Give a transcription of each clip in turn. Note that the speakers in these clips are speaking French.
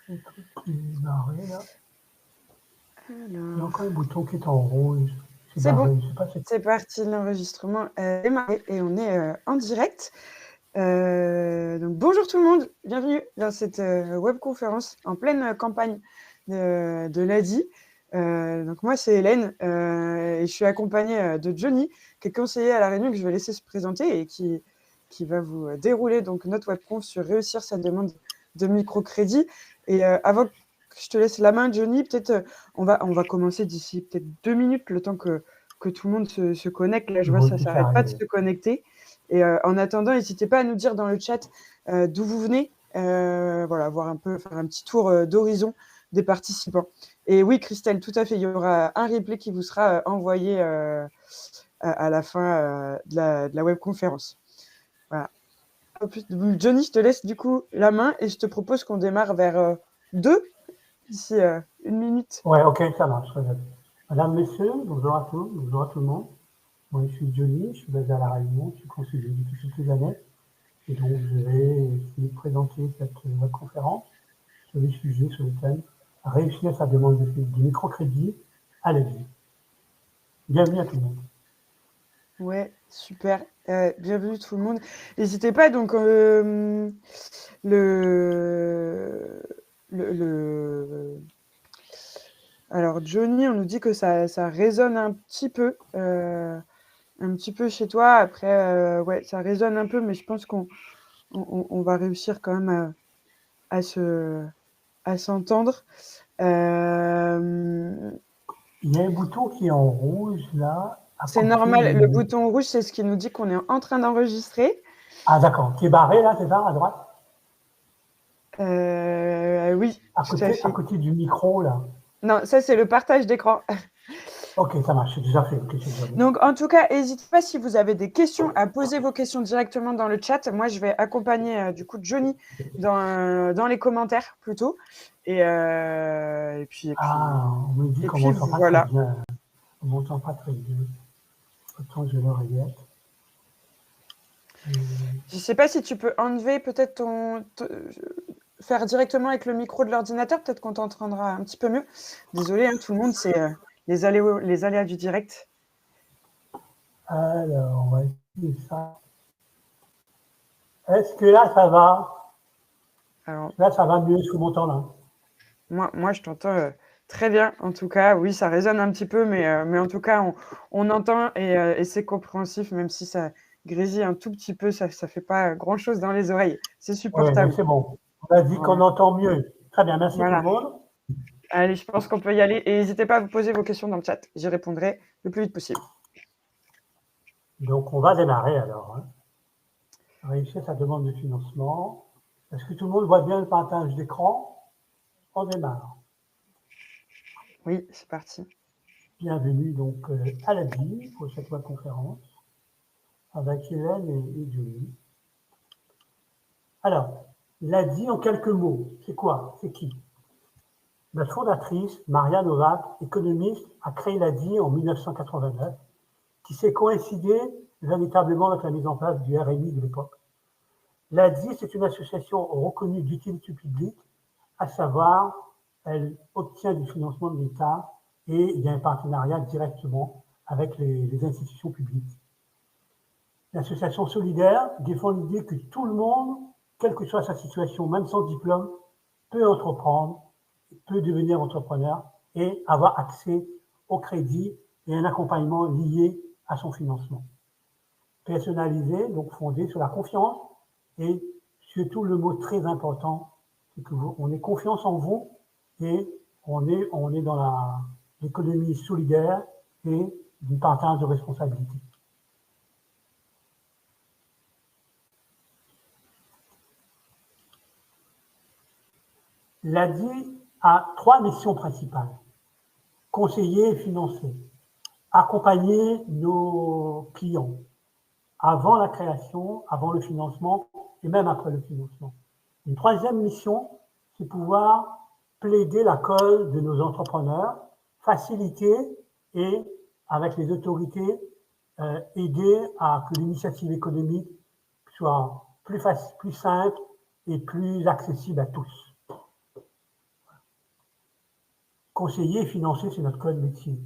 Le truc qui est barré là. Il y a Alors, encore un bouton qui est en rouge. C'est c'est bon, barré. Je sais pas si c'est parti, l'enregistrement est démarré et on est en direct. Donc bonjour tout le monde, bienvenue dans cette webconférence en pleine campagne de l'ADI. Donc moi c'est Hélène et je suis accompagnée de Johnny, qui est conseiller à La Réunion, que je vais laisser se présenter et qui va vous dérouler donc notre webconf sur réussir sa demande de microcrédit. Et avant que je te laisse la main, Johnny, peut-être on va commencer d'ici peut-être 2 minutes, le temps que tout le monde se connecte. Là je vois ça s'arrête pas de se connecter. Et en attendant, n'hésitez pas à nous dire dans le chat d'où vous venez, voilà, voir un peu, faire un petit tour d'horizon des participants. Et oui, Christelle, tout à fait, il y aura un replay qui vous sera envoyé à la fin de la webconférence. Voilà. Johnny, je te laisse du coup la main et je te propose qu'on démarre vers 2, d'ici 1 minute. Ouais, ok, ça marche. Madame, Messieurs, bonjour à tous, bonjour à tout le monde. Moi, je suis Johnny, je suis basé à La Réunion, je suis conseiller depuis quelques années. Et donc, je vais essayer de présenter cette conférence sur les sujets, sur le thème réussir sa demande de microcrédit à la vie. Bienvenue à tout le monde. Ouais, super. Bienvenue tout le monde. N'hésitez pas, donc alors Johnny, on nous dit que ça résonne un petit peu chez toi. Après, ouais, ça résonne un peu, mais je pense qu'on va réussir quand même à s'entendre. Il y a un bouton qui est en rouge là. C'est normal. Le bouton rouge, c'est ce qui nous dit qu'on est en train d'enregistrer. Ah d'accord, qui est barré là, c'est ça, à droite? Oui, tout à fait. À côté du micro là. Non, ça c'est le partage d'écran. Ok, ça marche, c'est déjà fait. Okay, donc en tout cas, n'hésitez pas si vous avez des questions à poser vos questions directement dans le chat. Moi, je vais accompagner du coup Johnny dans les commentaires plutôt. Et puis on me dit qu'on m'entend pas très bien. On m'entend pas très bien. Autant je l'oreillette. Je sais pas si tu peux enlever peut-être faire directement avec le micro de l'ordinateur, peut-être qu'on t'entendra un petit peu mieux. Désolé, hein, tout le monde, c'est les aléas du direct. Alors, on va essayer ça. Est-ce que là, ça va? Alors, là, ça va mieux, sous mon temps là. Moi, je t'entends très bien. En tout cas, oui, ça résonne un petit peu, mais en tout cas, on entend et c'est compréhensif, même si ça grésille un tout petit peu, ça fait pas grand-chose dans les oreilles. C'est supportable. Oui, c'est bon. On a dit qu'on entend mieux. Très bien, merci tout le monde. Allez, je pense qu'on peut y aller. Et n'hésitez pas à vous poser vos questions dans le chat. J'y répondrai le plus vite possible. Donc, on va démarrer alors. Réussir sa demande de financement. Est-ce que tout le monde voit bien le partage d'écran? On démarre. Oui, c'est parti. Bienvenue donc à la vie pour cette conférence avec Hélène et Johnny. Alors, l'ADI en quelques mots, c'est quoi? C'est qui? La fondatrice, Maria Novak, économiste, a créé l'ADI en 1989, qui s'est coïncidé véritablement avec la mise en place du RMI de l'époque. L'ADI, c'est une association reconnue d'utilité publique, à savoir, elle obtient du financement de l'État et il y a un partenariat directement avec les institutions publiques. L'association solidaire défend l'idée que tout le monde, quelle que soit sa situation, même sans diplôme, peut entreprendre, peut devenir entrepreneur et avoir accès au crédit et un accompagnement lié à son financement. Personnalisé, donc fondé sur la confiance et surtout le mot très important, c'est que on ait confiance en vous et on est dans l'économie solidaire et du partage de responsabilité. L'ADI a 3 missions principales. Conseiller et financer, accompagner nos clients avant la création, avant le financement et même après le financement. Une troisième mission, c'est pouvoir plaider la cause de nos entrepreneurs, faciliter et, avec les autorités, aider à que l'initiative économique soit plus simple et plus accessible à tous. conseiller et financer, c'est notre code métier.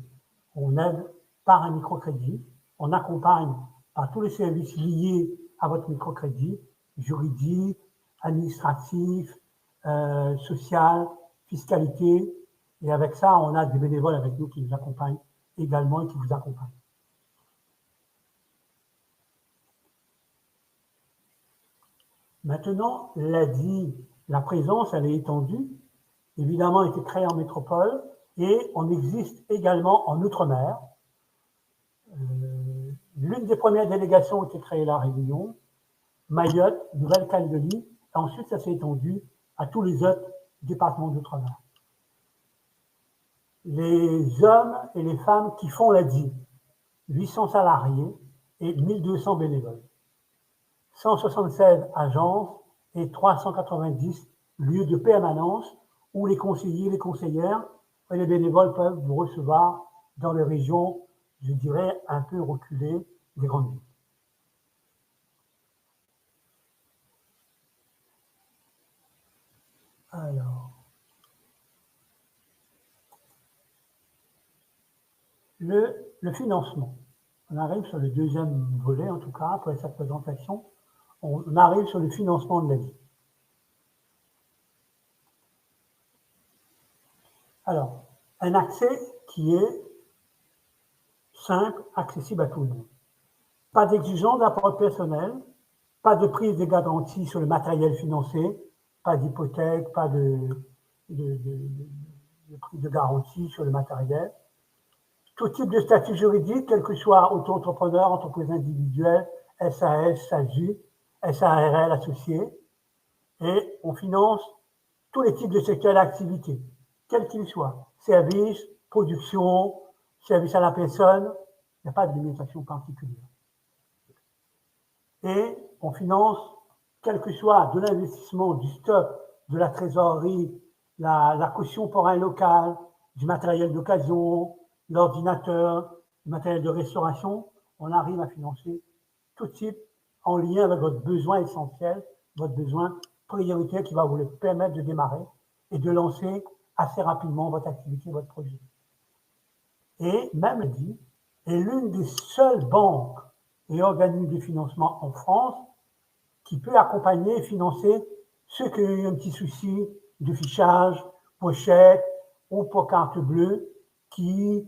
On aide par un microcrédit, on accompagne par tous les services liés à votre microcrédit, juridique, administratif, social, fiscalité. Et avec ça, on a des bénévoles avec nous qui nous accompagnent également et qui vous accompagnent. Maintenant, la présence, elle est étendue. Évidemment, elle a été créée en métropole et on existe également en Outre-mer. L'une des premières délégations a été créée à La Réunion, Mayotte, Nouvelle-Calédonie, et ensuite ça s'est étendu à tous les autres départements d'outre-mer. Les hommes et les femmes qui font l'ADI, 800 salariés et 1200 bénévoles, 176 agences et 390 lieux de permanence où les conseillers, les conseillères et les bénévoles peuvent vous recevoir dans les régions, je dirais, un peu reculées des grandes villes. Alors, le financement. On arrive sur le deuxième volet, en tout cas, après cette présentation. On arrive sur le financement de la vie. Alors, un accès qui est simple, accessible à tout le monde. Pas d'exigence d'apport personnel, pas de prise de garantie sur le matériel financé, pas d'hypothèque, pas de prise de garantie sur le matériel. Tout type de statut juridique, quel que soit auto-entrepreneur, entreprise individuelle, SAS, SASU, SARL associé, et on finance tous les types de secteurs d'activité, quels qu'ils soient, services, production, services à la personne, il n'y a pas de limitation particulière. Et on finance, quel que soit de l'investissement, du stock, de la trésorerie, la caution pour un local, du matériel d'occasion, l'ordinateur, du matériel de restauration, on arrive à financer tout type en lien avec votre besoin essentiel, votre besoin prioritaire qui va vous permettre de démarrer et de lancer assez rapidement votre activité, votre projet. Et même dit, est l'une des seules banques et organismes de financement en France qui peut accompagner et financer ceux qui ont eu un petit souci de fichage, pour chèque ou pour carte bleue, qui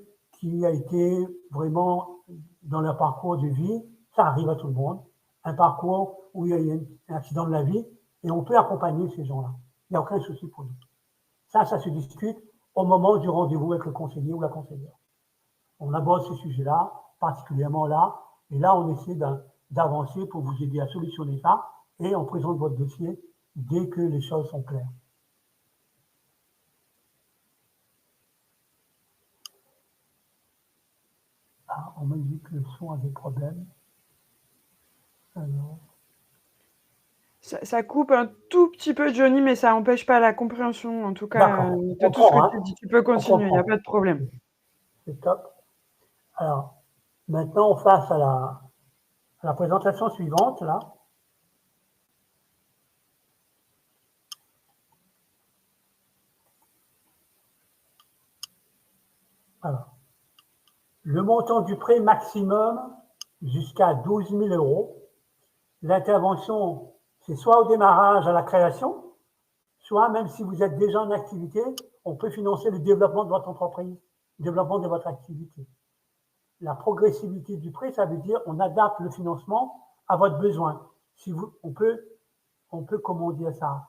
a été vraiment dans leur parcours de vie, ça arrive à tout le monde, un parcours où il y a eu un accident de la vie, et on peut accompagner ces gens-là. Il n'y a aucun souci pour nous. Ça se discute au moment du rendez-vous avec le conseiller ou la conseillère. On aborde ce sujet-là, particulièrement là, et là, on essaie d'avancer pour vous aider à solutionner ça, et on présente votre dossier dès que les choses sont claires. Ah, on m'a dit que le son a des problèmes. Alors... Ça coupe un tout petit peu, Johnny, mais ça n'empêche pas la compréhension, en tout cas, de tout ce que tu dis. Tu peux continuer, il n'y a pas de problème. C'est top. Alors, maintenant, on passe à la présentation suivante, là. Alors, le montant du prêt maximum jusqu'à 12 000 €. L'intervention, c'est soit au démarrage à la création, soit même si vous êtes déjà en activité, on peut financer le développement de votre entreprise, le développement de votre activité. La progressivité du prêt, ça veut dire on adapte le financement à votre besoin. On peut, comment dire ça,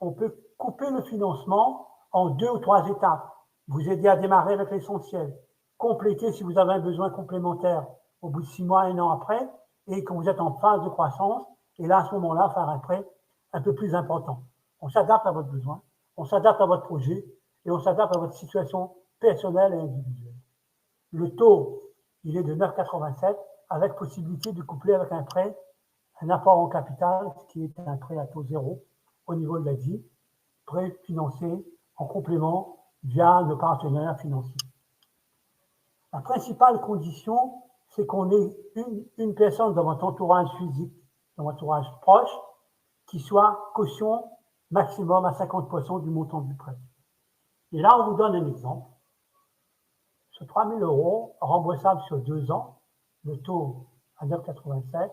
on peut couper le financement en 2 ou 3 étapes. Vous aider à démarrer avec l'essentiel, compléter si vous avez un besoin complémentaire au bout de 6 mois, 1 an après, et quand vous êtes en phase de croissance, et là, à ce moment-là, faire un prêt un peu plus important. On s'adapte à votre besoin, on s'adapte à votre projet, et on s'adapte à votre situation personnelle et individuelle. Le taux, il est de 9,87 avec possibilité de coupler avec un prêt, un apport en capital, qui est un prêt à taux zéro au niveau de la DI, prêt financé en complément via nos partenaires financiers. La principale condition, c'est qu'on ait une personne dans votre entourage physique, dans votre entourage proche, qui soit caution maximum à 50% du montant du prêt. Et là, on vous donne un exemple. Sur 3 000 € remboursables sur 2 ans, le taux à 9,87,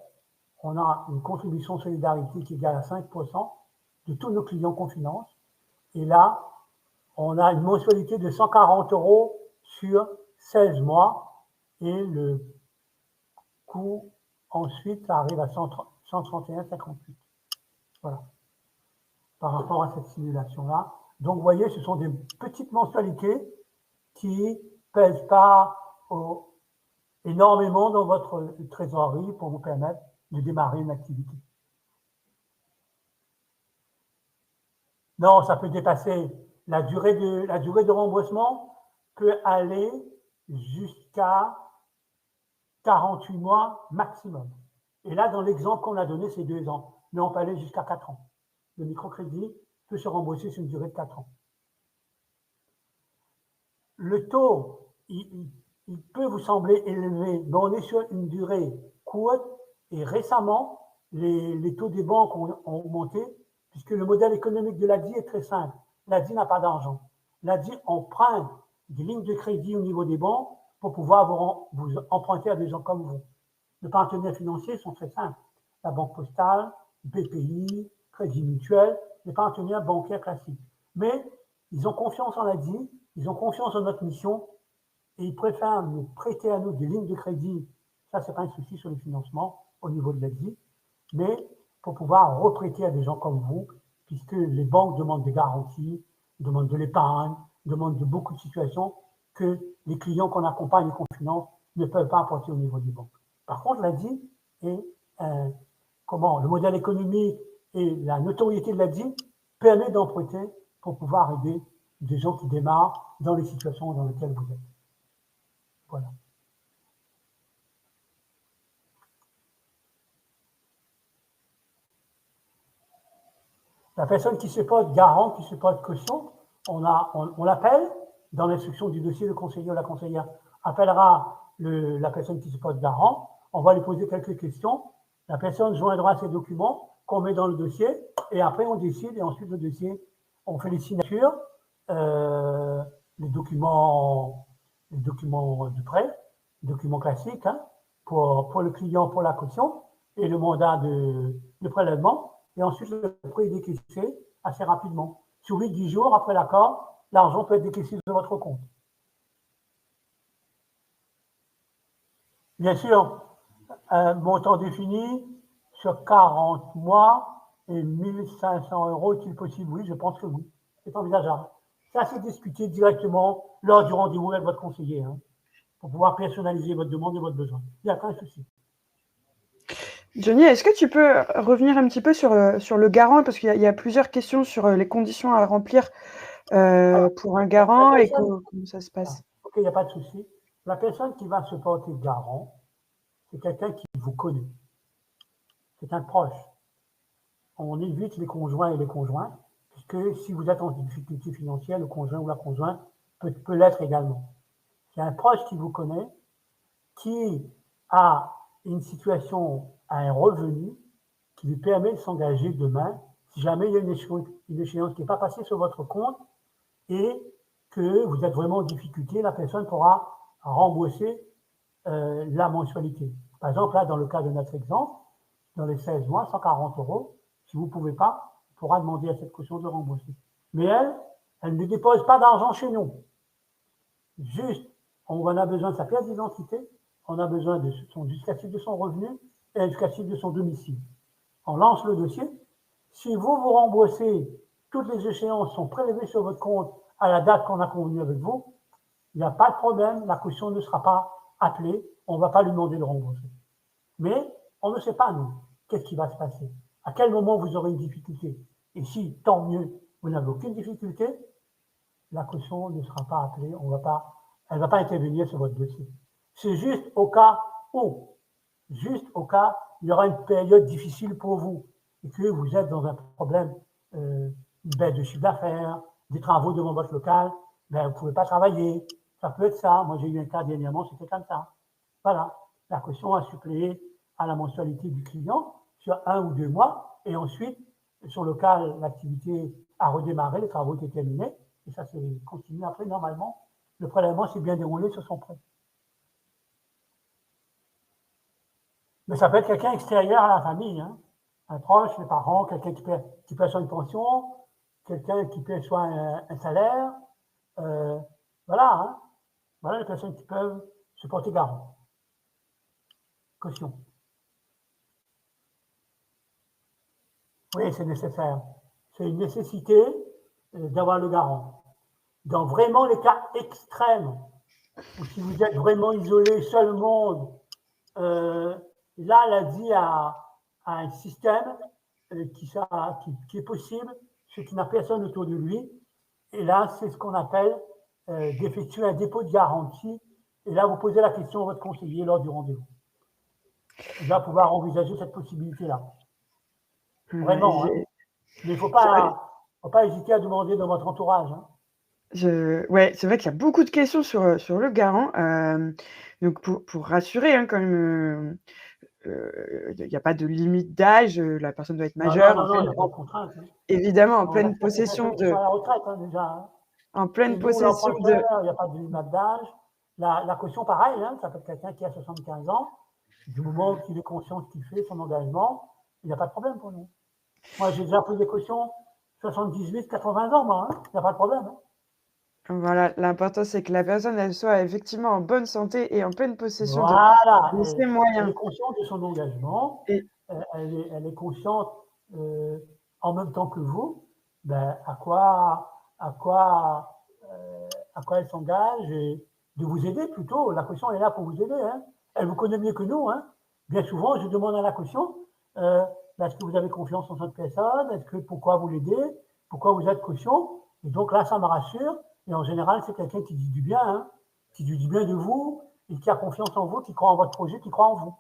on a une contribution solidarité qui est égale à 5% de tous nos clients qu'on finance. Et là, on a une mensualité de 140 € sur 16 mois et le coût, ensuite, ça arrive à 131,58. Voilà, par rapport à cette simulation-là. Donc, vous voyez, ce sont des petites mensualités qui pèsent pas énormément dans votre trésorerie pour vous permettre de démarrer une activité. Non, ça peut dépasser. La durée de remboursement peut aller jusqu'à 48 mois maximum. Et là, dans l'exemple qu'on a donné, c'est 2 ans. Mais on peut aller jusqu'à 4 ans. Le microcrédit peut se rembourser sur une durée de 4 ans. Le taux, il peut vous sembler élevé, mais on est sur une durée courte et récemment, les taux des banques ont augmenté puisque le modèle économique de l'ADI est très simple. L'ADI n'a pas d'argent. L'ADI emprunte des lignes de crédit au niveau des banques pour pouvoir vous emprunter à des gens comme vous. Les partenaires financiers sont très simples. La Banque Postale, BPI, Crédit Mutuel, les partenaires bancaires classiques. Mais ils ont confiance en l'ADI, ils ont confiance en notre mission et ils préfèrent nous prêter à nous des lignes de crédit. Ça, c'est pas un souci sur le financement au niveau de l'ADI, mais pour pouvoir reprêter à des gens comme vous, puisque les banques demandent des garanties, demandent de l'épargne, demandent de beaucoup de situations que les clients qu'on accompagne et qu'on finance ne peuvent pas apporter au niveau des banques. Par contre, l'ADI est le modèle économique et la notoriété de l'ADI permet d'emprunter pour pouvoir aider des gens qui démarrent dans les situations dans lesquelles vous êtes. Voilà. La personne qui se porte garant, qui se porte caution, on l'appelle dans l'instruction du dossier, le conseiller ou la conseillère appellera la personne qui se porte garant, on va lui poser quelques questions, la personne joindra ses documents qu'on met dans le dossier et après on décide et ensuite le dossier, on fait les signatures, les documents du prêt, les documents classiques pour le client, pour la caution et le mandat de prélèvement. Et ensuite, le prêt est décaissé assez rapidement. Sur 8-10 jours après l'accord, l'argent peut être décaissé de votre compte. Bien sûr, un montant défini sur 40 mois et 1 500 € est-il possible? Oui, je pense que oui. C'est envisageable. Ça, c'est discuté directement lors du rendez-vous avec votre conseiller pour pouvoir personnaliser votre demande et votre besoin. Il n'y a aucun souci. Johnny, est-ce que tu peux revenir un petit peu sur le garant, parce qu'il y a plusieurs questions sur les conditions à remplir pour un garant et comment ça se passe? Ok, il n'y a pas de souci. La personne qui va se porter garant, c'est quelqu'un qui vous connaît. C'est un proche. On évite les conjoints et les conjoints, puisque si vous êtes en difficulté financière, le conjoint ou la conjointe peut l'être également. C'est un proche qui vous connaît, qui a une situation, un revenu qui lui permet de s'engager demain si jamais il y a une échéance qui n'est pas passée sur votre compte et que vous êtes vraiment en difficulté, la personne pourra rembourser la mensualité. Par exemple, là, dans le cas de notre exemple, dans les 16 mois, 140 €, si vous ne pouvez pas, on pourra demander à cette caution de rembourser. Mais elle ne dépose pas d'argent chez nous. Juste, on en a besoin de sa pièce d'identité, on a besoin du justificatif de son revenu et un justificatif de son domicile. On lance le dossier. Si vous remboursez, toutes les échéances sont prélevées sur votre compte à la date qu'on a convenue avec vous, il n'y a pas de problème, la caution ne sera pas appelée, on ne va pas lui demander de rembourser. Mais on ne sait pas, nous, qu'est-ce qui va se passer, à quel moment vous aurez une difficulté. Et si, tant mieux, vous n'avez aucune difficulté, la caution ne sera pas appelée, elle ne va pas intervenir sur votre dossier. C'est juste au cas où, il y aura une période difficile pour vous et que vous êtes dans un problème, une baisse de chiffre d'affaires, des travaux devant votre local, ben vous ne pouvez pas travailler. Ça peut être ça. Moi, j'ai eu un cas dernièrement, c'était comme ça. Voilà. La caution a suppléé à la mensualité du client sur 1 ou 2 mois et ensuite, son local, l'activité a redémarré, les travaux étaient terminés et ça s'est continué après, normalement, le prélèvement s'est bien déroulé sur son prêt. Mais ça peut être quelqu'un extérieur à la famille, hein. Un proche, les parents, quelqu'un qui perçoit une pension, quelqu'un qui perçoit un salaire. Voilà, hein. Voilà les personnes qui peuvent se porter garant. Caution. Oui, c'est nécessaire. C'est une nécessité d'avoir le garant. Dans vraiment les cas extrêmes, ou si vous êtes vraiment isolé, seul au monde, là, elle a dit à un système qui est possible, ce qui n'a personne autour de lui. Et là, c'est ce qu'on appelle d'effectuer un dépôt de garantie. Et là, vous posez la question à votre conseiller lors du rendez-vous. Il va pouvoir envisager cette possibilité-là. Vraiment, hein. Mais il ne faut pas hésiter à demander dans votre entourage. Hein. Ouais, c'est vrai qu'il y a beaucoup de questions sur le garant. Donc pour rassurer, hein, quand même, il n'y a pas de limite d'âge, la personne doit être majeure. Non, il n'y a pas de contrainte. Hein. Évidemment, en pleine Il y a possession qui sont à la retraite, hein, déjà. Hein. En pleine Et nous, possession de... il n'y a pas de limite d'âge. La caution, pareil, hein, ça peut être quelqu'un qui a 75 ans. Du moment qu'il est conscient de ce qu'il fait, son engagement, il n'y a pas de problème pour nous. Moi, j'ai déjà pris des cautions 78, 80 ans, moi. Hein. Il n'y a pas de problème. Hein. Voilà, l'important, c'est que la personne, elle soit effectivement en bonne santé et en pleine possession voilà. de ses moyens. Elle est consciente de son engagement. Et... Elle est consciente, en même temps que vous, ben, à quoi elle s'engage et de vous aider plutôt. La caution est là pour vous aider. Hein. Elle vous connaît mieux que nous. Hein. Bien souvent, je demande à la caution, est-ce que vous avez confiance en cette personne? Pourquoi vous l'aidez? Pourquoi vous êtes caution? Et donc là, ça me rassure. Et en général, c'est quelqu'un qui dit du bien, hein, qui dit du bien de vous et qui a confiance en vous, qui croit en votre projet, qui croit en vous.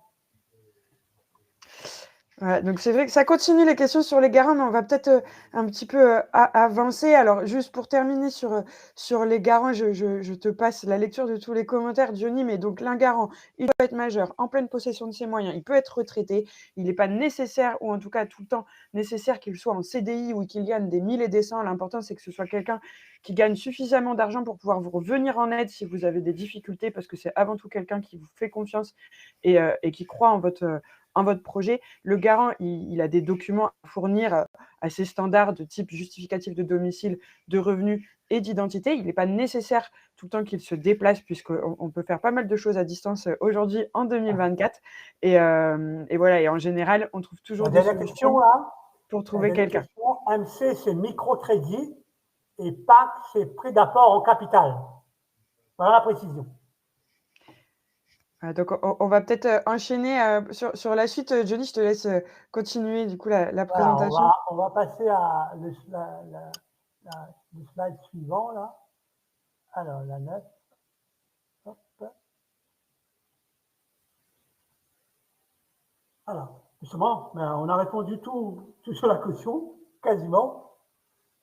Ouais, donc c'est vrai que ça continue les questions sur les garants, mais on va peut-être un petit peu avancer. Alors, juste pour terminer sur les garants, je te passe la lecture de tous les commentaires, Johnny. Mais donc, l'un garant, il doit être majeur, en pleine possession de ses moyens, il peut être retraité, il n'est pas nécessaire, ou en tout cas tout le temps nécessaire qu'il soit en CDI ou qu'il gagne des 1000 et des 100. L'important, c'est que ce soit quelqu'un qui gagne suffisamment d'argent pour pouvoir vous revenir en aide si vous avez des difficultés, parce que c'est avant tout quelqu'un qui vous fait confiance et qui croit en votre projet. Le garant, il a des documents à fournir assez standards de type justificatif de domicile, de revenus et d'identité. Il n'est pas nécessaire tout le temps qu'il se déplace, puisqu'on peut faire pas mal de choses à distance aujourd'hui en 2024. Et voilà, et en général, on trouve toujours des solutions pour trouver quelqu'un. MC, c'est microcrédit et PAC, c'est prêt d'apport en capital. Voilà la précision. Donc, on va peut-être enchaîner sur la suite. Johnny, je te laisse continuer du coup la présentation. On va passer à le slide suivant, là. Alors, la 9. Hop. Alors, justement, on a répondu tout sur la caution, quasiment.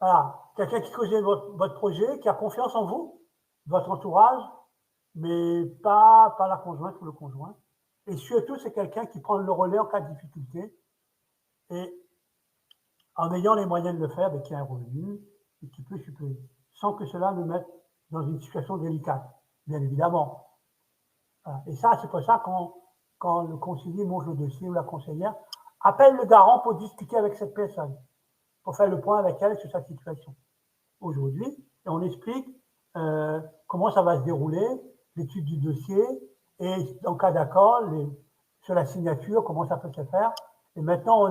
Voilà, quelqu'un qui connaît votre projet, qui a confiance en vous, votre entourage, mais pas la conjointe ou le conjoint. Et surtout, c'est quelqu'un qui prend le relais en cas de difficulté et en ayant les moyens de le faire, qui a un revenu et qui peut suppléer, sans que cela nous mette dans une situation délicate, bien évidemment. Voilà. Et ça, c'est pour ça quand le conseiller monte le dossier ou la conseillère, appelle le garant pour discuter avec cette personne, pour faire le point avec elle sur sa situation aujourd'hui, et on explique comment ça va se dérouler, l'étude du dossier, et en cas d'accord, sur la signature, comment ça peut se faire. Et maintenant,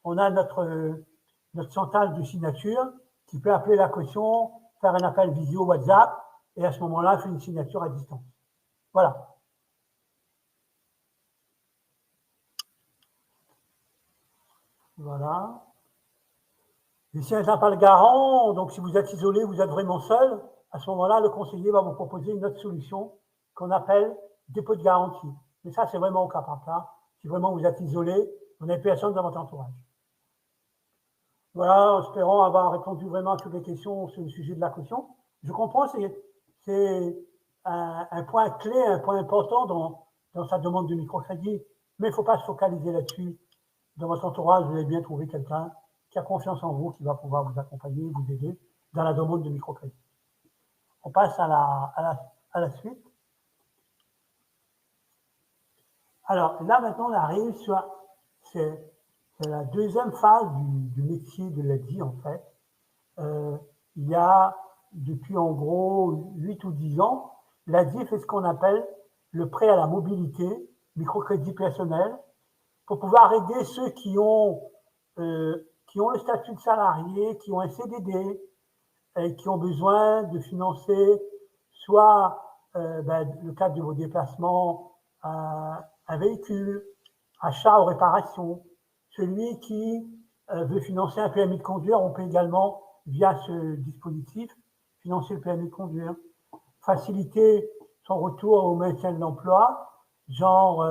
on a notre centrale de signature qui peut appeler la caution, faire un appel visio WhatsApp, et à ce moment-là, faire une signature à distance. Voilà. Voilà. Et si elle n'a pas le garant, donc si vous êtes isolé, vous êtes vraiment seul, à ce moment-là, le conseiller va vous proposer une autre solution qu'on appelle dépôt de garantie. Mais ça, c'est vraiment au cas par cas. Si vraiment vous êtes isolé, vous n'avez personne dans votre entourage. Voilà, espérons avoir répondu vraiment à toutes les questions sur le sujet de la caution. Je comprends, c'est un point clé, un point important dans sa demande de microcrédit, mais il ne faut pas se focaliser là-dessus. Dans votre entourage, vous allez bien trouver quelqu'un qui a confiance en vous, qui va pouvoir vous accompagner, vous aider. dans la demande de microcrédit. On passe à la suite. Alors là, maintenant, on arrive sur c'est la deuxième phase du métier de l'ADI, en fait. Il y a, depuis en gros 8 ou 10 ans, l'ADI fait ce qu'on appelle le prêt à la mobilité, microcrédit personnel, pour pouvoir aider ceux qui ont le statut de salarié, qui ont un CDD, et qui ont besoin de financer soit le cadre de vos déplacements, un véhicule, achat ou réparation. Celui qui veut financer un permis de conduire, on peut également, via ce dispositif, financer le permis de conduire. Faciliter son retour au maintien de l'emploi, genre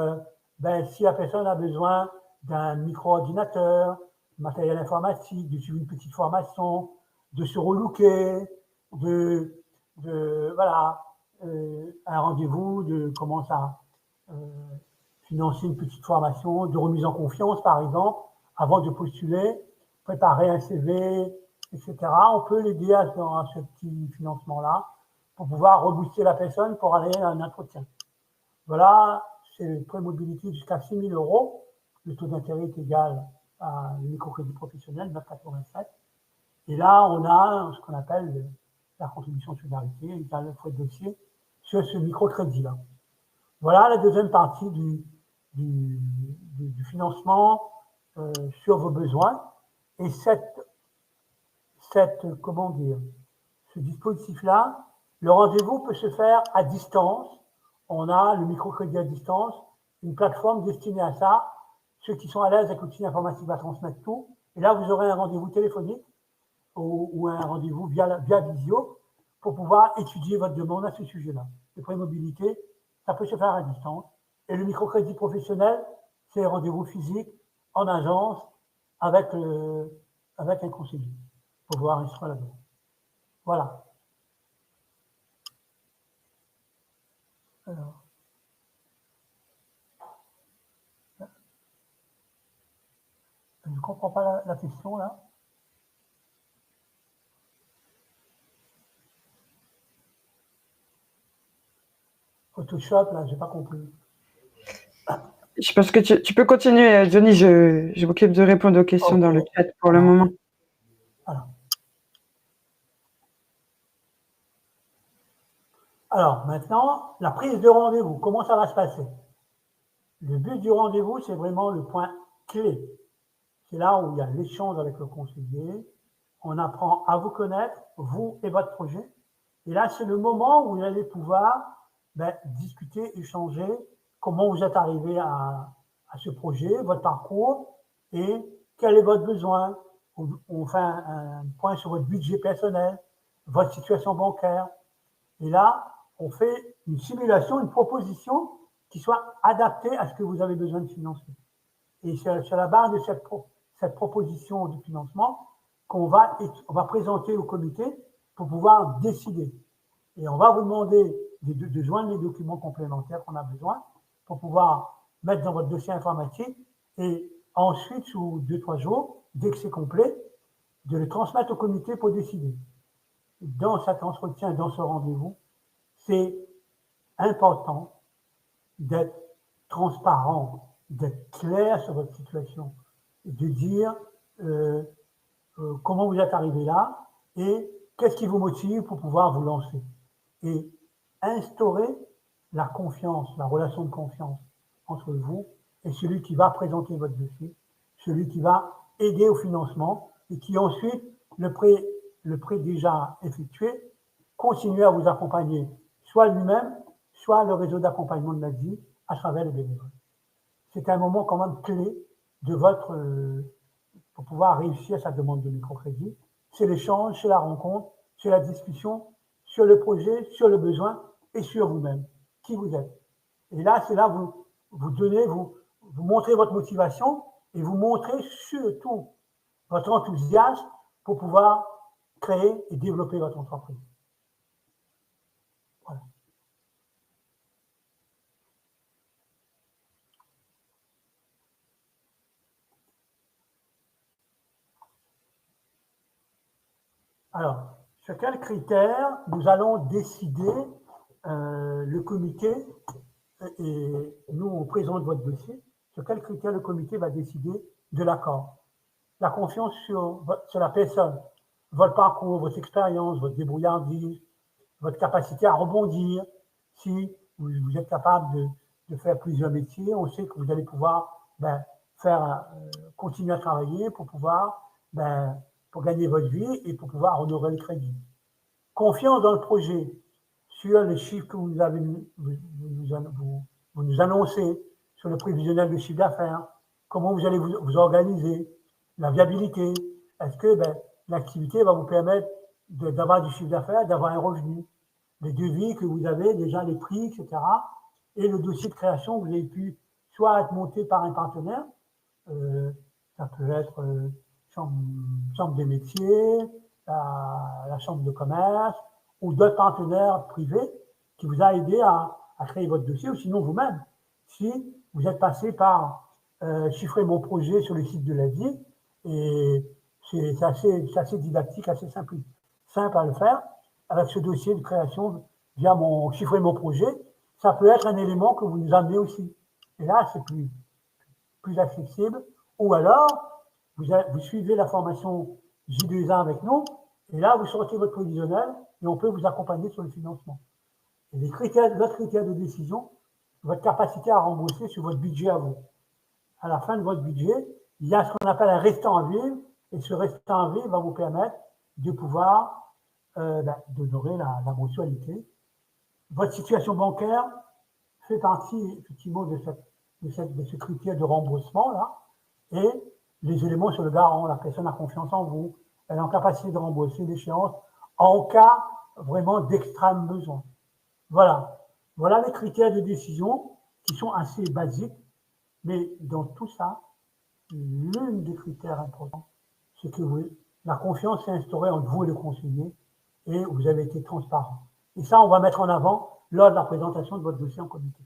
si la personne a besoin d'un micro-ordinateur, matériel informatique, de suivre une petite formation, de se relooker, voilà, un rendez-vous, de comment ça financer une petite formation, de remise en confiance, par exemple, avant de postuler, préparer un CV, etc. On peut l'aider à ce petit financement-là pour pouvoir rebooster la personne pour aller à un entretien. Voilà, c'est le prêt mobilité jusqu'à 6 000 €. Le taux d'intérêt est égal à le microcrédit professionnel, 9,87. Et là, on a ce qu'on appelle la contribution de solidarité, le frais de dossier, sur ce microcrédit-là. Voilà la deuxième partie du financement sur vos besoins. Et comment dire, ce dispositif-là, le rendez-vous peut se faire à distance. On a le microcrédit à distance, une plateforme destinée à ça. Ceux qui sont à l'aise avec l'outil informatique va transmettre tout. Et là, vous aurez un rendez-vous téléphonique ou un rendez-vous via visio pour pouvoir étudier votre demande à ce sujet-là. Le prêt mobilité, ça peut se faire à distance. Et le microcrédit professionnel, c'est un rendez-vous physique en agence avec un conseiller pour pouvoir instruire la demande. Voilà. Alors. Je ne comprends pas la question là. Photoshop, là, j'ai pas compris. Je pense que tu peux continuer, Johnny. Je m'occupe de répondre aux questions dans le chat pour le moment. Voilà. Alors, maintenant, la prise de rendez-vous, comment ça va se passer? Le but du rendez-vous, c'est vraiment le point clé. C'est là où il y a l'échange avec le conseiller. On apprend à vous connaître, vous et votre projet. Et là, c'est le moment où vous allez pouvoir discuter, échanger, comment vous êtes arrivé à ce projet, votre parcours et quel est votre besoin. On fait un point sur votre budget personnel, votre situation bancaire. Et là, on fait une simulation, une proposition qui soit adaptée à ce que vous avez besoin de financer. Et c'est sur la base de cette proposition de financement qu'on va présenter au comité pour pouvoir décider. Et on va vous demander de joindre les documents complémentaires qu'on a besoin pour pouvoir mettre dans votre dossier informatique et ensuite, sous 2-3 jours, dès que c'est complet, de le transmettre au comité pour décider. Dans cet entretien, dans ce rendez-vous, c'est important d'être transparent, d'être clair sur votre situation, de dire comment vous êtes arrivé là et qu'est-ce qui vous motive pour pouvoir vous lancer. Et instaurer la confiance, la relation de confiance entre vous et celui qui va présenter votre dossier, celui qui va aider au financement et qui ensuite, le prêt déjà effectué, continue à vous accompagner, soit lui-même, soit le réseau d'accompagnement de l'ADI à travers les bénévoles. C'est un moment quand même clé de pour pouvoir réussir sa demande de microcrédit. C'est l'échange, c'est la rencontre, c'est la discussion sur le projet, sur le besoin et sur vous-même, qui vous êtes. Et là, c'est là où vous montrez votre motivation et vous montrez surtout votre enthousiasme pour pouvoir créer et développer votre entreprise. Voilà. Alors, sur quels critères nous allons décider le comité, et nous on présente votre dossier, sur quels critères le comité va décider de l'accord. La confiance sur la personne, votre parcours, votre expérience, votre débrouillardise, votre capacité à rebondir. Si vous êtes capable de faire plusieurs métiers, on sait que vous allez pouvoir continuer à travailler pour pouvoir pour gagner votre vie et pour pouvoir honorer le crédit. Confiance dans le projet, sur les chiffres que vous nous annoncez, sur le prévisionnel de chiffre d'affaires, comment vous allez vous organiser, la viabilité. Est-ce que l'activité va vous permettre d'avoir du chiffre d'affaires, d'avoir un revenu, les devis que vous avez, déjà les prix, etc. Et le dossier de création, vous avez pu soit être monté par un partenaire, ça peut être chambre des métiers, la chambre de commerce, ou d'autres partenaires privés qui vous a aidé à créer votre dossier, ou sinon vous-même. Si vous êtes passé par chiffrer mon projet sur le site de l'ASI, et c'est assez didactique, assez simple à le faire, avec ce dossier de création via mon chiffrer mon projet, ça peut être un élément que vous nous amenez aussi. Et là, c'est plus accessible. Ou alors, vous suivez la formation J2A avec nous, et là, vous sortez votre prévisionnel, et on peut vous accompagner sur le financement. Et l'autre critère de décision, votre capacité à rembourser sur votre budget à vous. À la fin de votre budget, il y a ce qu'on appelle un restant à vivre, et ce restant à vivre va vous permettre de pouvoir d'honorer la mensualité. Votre situation bancaire fait partie effectivement de ce critère de remboursement-là, et les éléments sur le garant, la personne a confiance en vous, elle est en capacité de rembourser l'échéance en cas vraiment d'extrême besoin. Voilà les critères de décision qui sont assez basiques, mais dans tout ça, l'un des critères importants, c'est que la confiance s'est instaurée entre vous et le conseiller, et vous avez été transparent. Et ça, on va mettre en avant lors de la présentation de votre dossier en comité.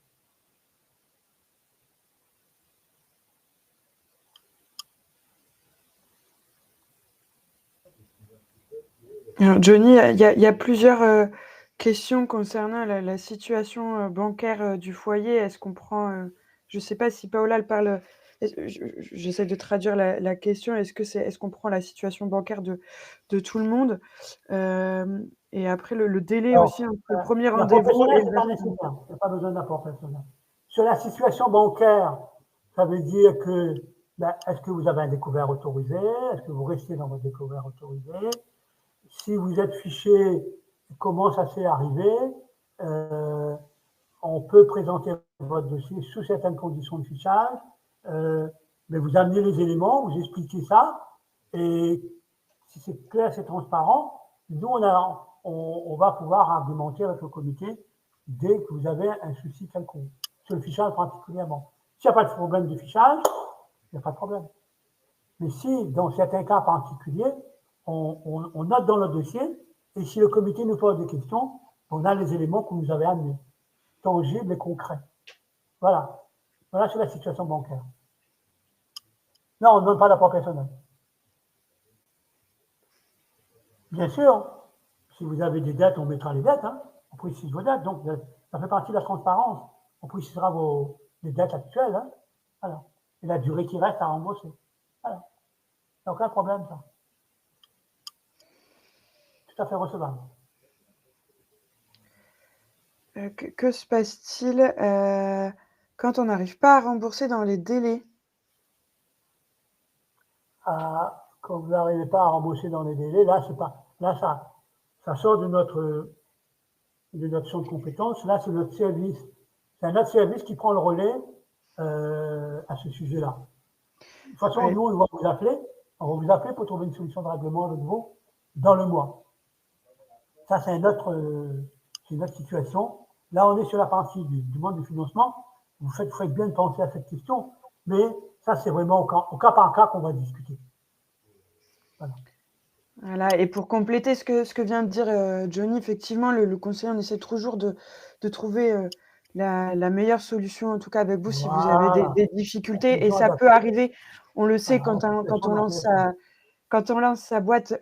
Alors, Johnny, il y a plusieurs questions concernant la situation bancaire du foyer. Est-ce qu'on prend, je ne sais pas si Paola elle parle, j'essaie de traduire la question, est-ce qu'on prend la situation bancaire de tout le monde? Et après le délai aussi entre le premier rendez-vous et c'est pas nécessaire, il n'y a pas besoin d'apport personnel. Sur la situation bancaire, ça veut dire que est-ce que vous avez un découvert autorisé? Est-ce que vous restez dans votre découvert autorisé? Si vous êtes fiché, comment ça s'est arrivé? On peut présenter votre dossier sous certaines conditions de fichage, mais vous amenez les éléments, vous expliquez ça, et si c'est clair, c'est transparent, nous, on va pouvoir argumenter avec le comité dès que vous avez un souci quelconque, sur le fichage particulièrement. S'il n'y a pas de problème de fichage, il n'y a pas de problème. Mais si, dans certains cas particuliers, on note dans le dossier, et si le comité nous pose des questions, on a les éléments que vous avez amenés, tangibles et concrets. Voilà sur la situation bancaire. Non, on ne donne pas d'apport personnel. Bien sûr, si vous avez des dettes, on mettra les dettes, on précise vos dettes, donc ça fait partie de la transparence. On précisera les dettes actuelles, voilà. Et la durée qui reste à rembourser. Voilà. Il n'y a aucun problème, ça. Tout à fait recevable. Que se passe-t-il quand on n'arrive pas à rembourser dans les délais? Quand vous n'arrivez pas à rembourser dans les délais, là, ça sort de notre champ de compétences. Là, c'est notre service. C'est un autre service qui prend le relais à ce sujet-là. De toute façon, nous, on va vous appeler. On va vous appeler pour trouver une solution de règlement de nouveau dans le mois. Ça, c'est une autre situation. Là, on est sur la partie du monde du financement. Vous faites bien de penser à cette question, mais ça, c'est vraiment au cas par cas qu'on va discuter. Voilà. Et pour compléter ce que vient de dire Johnny, effectivement, le conseiller, on essaie toujours de trouver la meilleure solution, en tout cas avec vous, si vous avez des difficultés. Et ça peut arriver, on le sait, quand on lance quand on lance sa boîte,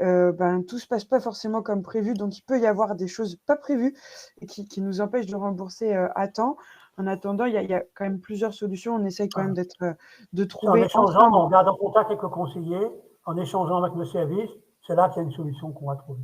tout se passe pas forcément comme prévu, donc il peut y avoir des choses pas prévues et qui nous empêchent de rembourser à temps. En attendant, il y a quand même plusieurs solutions. On essaye quand même de En trouver échangeant, ensemble. en gardant contact avec le conseiller, en échangeant avec le service, c'est là qu'il y a une solution qu'on va trouver.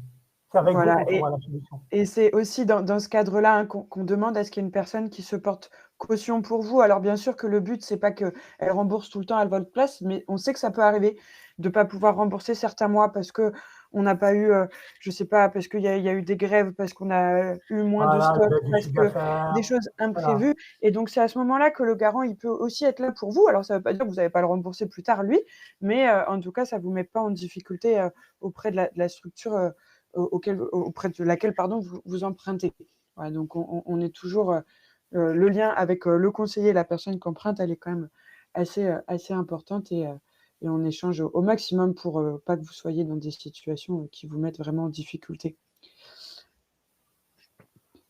C'est avec vous qu'on trouvera la solution. Et c'est aussi dans ce cadre-là hein, qu'on demande à ce qu'il y ait une personne qui se porte caution pour vous. Alors bien sûr que le but, c'est pas qu'elle rembourse tout le temps à votre place, mais on sait que ça peut arriver de ne pas pouvoir rembourser certains mois parce qu'on n'a pas eu, je sais pas, parce qu'il y a eu des grèves, parce qu'on a eu moins de Voilà, stock, du parce chiffre que d'affaires. des choses Voilà. imprévues. Et donc c'est à ce moment-là que le garant, il peut aussi être là pour vous. Alors ça ne veut pas dire que vous n'allez pas le rembourser plus tard, lui, mais en tout cas, ça ne vous met pas en difficulté auprès de la structure auprès de laquelle vous empruntez. Voilà, donc on est toujours le lien avec le conseiller et la personne qui emprunte, elle est quand même assez importante et on échange au maximum pour pas que vous soyez dans des situations qui vous mettent vraiment en difficulté.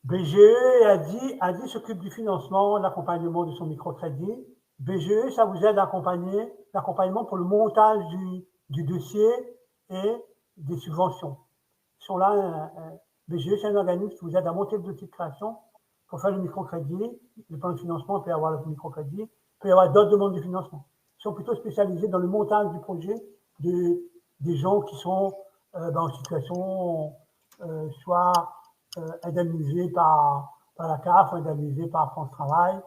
BGE a dit s'occupe du financement, de l'accompagnement de son microcrédit. BGE, ça vous aide à accompagner l'accompagnement pour le montage du dossier et des subventions. Ils sont là, BGE, c'est un organisme qui vous aide à monter le dossier de création pour faire le microcrédit, le plan de financement, il peut y avoir le microcrédit, il peut y avoir d'autres demandes de financement. Ils sont plutôt spécialisés dans le montage du projet des gens qui sont en situation soit indemnisés par la CAF, indemnisés par France Travail.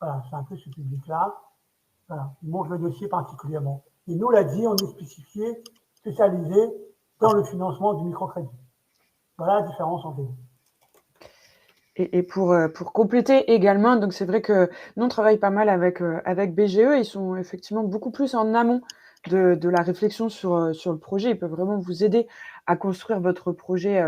Voilà, c'est un peu ce public-là. Voilà, ils montent le dossier particulièrement. Et nous, l'a dit, on est spécialisé dans le financement du microcrédit. Voilà la différence entre les deux. Et pour compléter également, donc c'est vrai que nous, on travaille pas mal avec BGE. Ils sont effectivement beaucoup plus en amont de la réflexion sur le projet. Ils peuvent vraiment vous aider à construire votre projet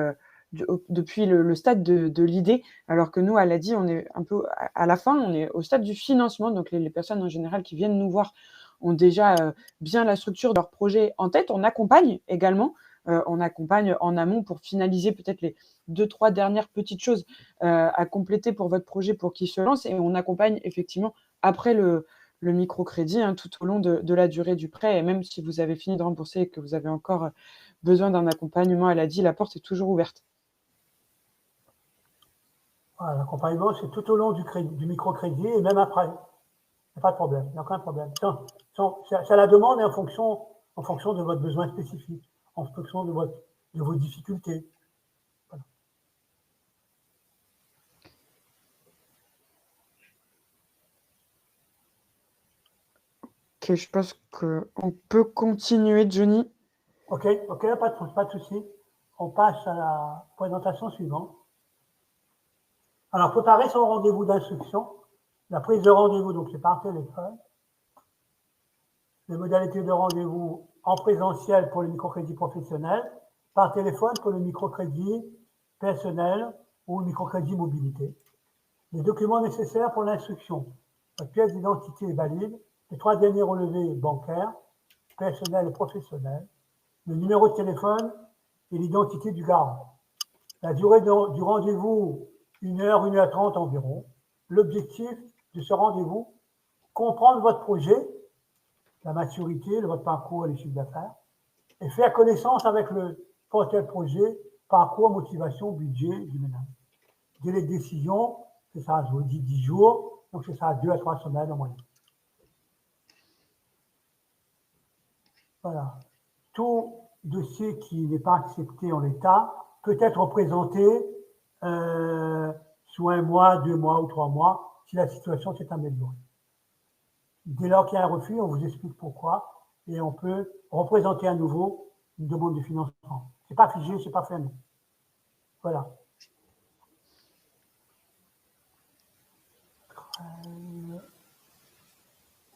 depuis le stade de l'idée, alors que nous, à l'ADI, on est un peu à la fin, on est au stade du financement. Donc les personnes en général qui viennent nous voir ont déjà bien la structure de leur projet en tête. On accompagne également. On accompagne en amont pour finaliser peut-être les 2-3 dernières petites choses à compléter pour votre projet pour qu'il se lance. Et on accompagne effectivement après le microcrédit tout au long de la durée du prêt. Et même si vous avez fini de rembourser et que vous avez encore besoin d'un accompagnement à l'ADI, la porte est toujours ouverte. Voilà, l'accompagnement, c'est tout au long du microcrédit et même après. Il n'y a pas de problème, il n'y a aucun problème. C'est la demande et en fonction de votre besoin spécifique, en fonction de vos difficultés. Voilà. Ok, je pense qu'on peut continuer, Johnny. Ok, pas de souci. On passe à la présentation suivante. Alors, préparer son rendez-vous d'instruction. La prise de rendez-vous, donc c'est par téléphone. Les modalités de rendez-vous en présentiel pour le microcrédit professionnel, par téléphone pour le microcrédit personnel ou le microcrédit mobilité. Les documents nécessaires pour l'instruction. La pièce d'identité est valide, les 3 derniers relevés bancaires, personnel et professionnel, le numéro de téléphone et l'identité du garant. La durée du rendez-vous, 1 heure, 1 heure 30 environ. L'objectif de ce rendez-vous, comprendre votre projet, la maturité, votre parcours et les chiffres d'affaires, et faire connaissance avec le porteur projet, parcours, motivation, budget du ménage. Délai de décision, c'est ça, je vous dis 10 jours, donc c'est ça, 2 à 3 semaines en moyenne. Voilà. Tout dossier qui n'est pas accepté en l'état peut être présenté sous 1 mois, 2 mois ou 3 mois si la situation s'est améliorée. Dès lors qu'il y a un refus, on vous explique pourquoi et on peut représenter à nouveau une demande de financement. C'est pas figé, c'est pas fermé. Voilà.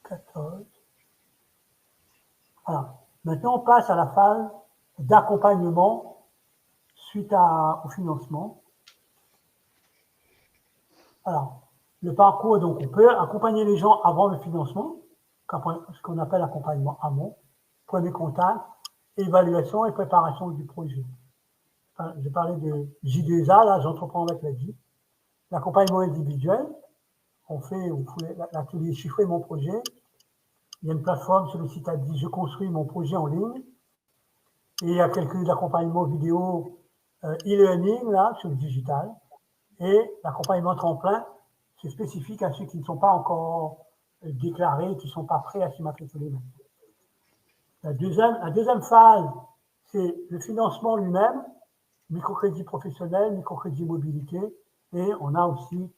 14. Voilà. Maintenant, on passe à la phase d'accompagnement suite au financement. Alors, le parcours, donc, on peut accompagner les gens avant le financement, ce qu'on appelle accompagnement amont, premier contact, évaluation et préparation du projet. Enfin, j'ai parlé de J2A, là, j'entreprends avec la J. L'accompagnement individuel, vous pouvez l'atelier chiffrer mon projet. Il y a une plateforme sur le site ADI, je construis mon projet en ligne. Et il y a quelques accompagnements vidéo e-learning, là, sur le digital. Et l'accompagnement tremplin, c'est spécifique à ceux qui ne sont pas encore déclarés, qui ne sont pas prêts à s'y matriculer. La deuxième phase, c'est le financement lui-même, microcrédit professionnel, microcrédit mobilité, et on a aussi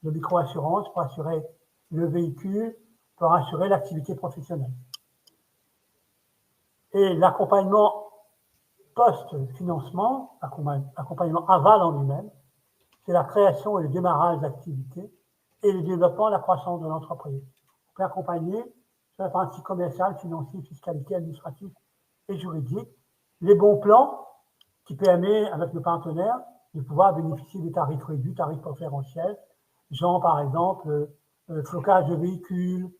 le micro-assurance pour assurer le véhicule, pour assurer l'activité professionnelle. Et l'accompagnement post-financement, l'accompagnement aval en lui-même, c'est la création et le démarrage d'activités et le développement et la croissance de l'entreprise. On peut accompagner sur la partie commerciale, financière, fiscalité, administrative et juridique les bons plans qui permettent avec nos partenaires de pouvoir bénéficier de tarifs réduits, tarifs préférentiels, genre par exemple flocage de véhicules,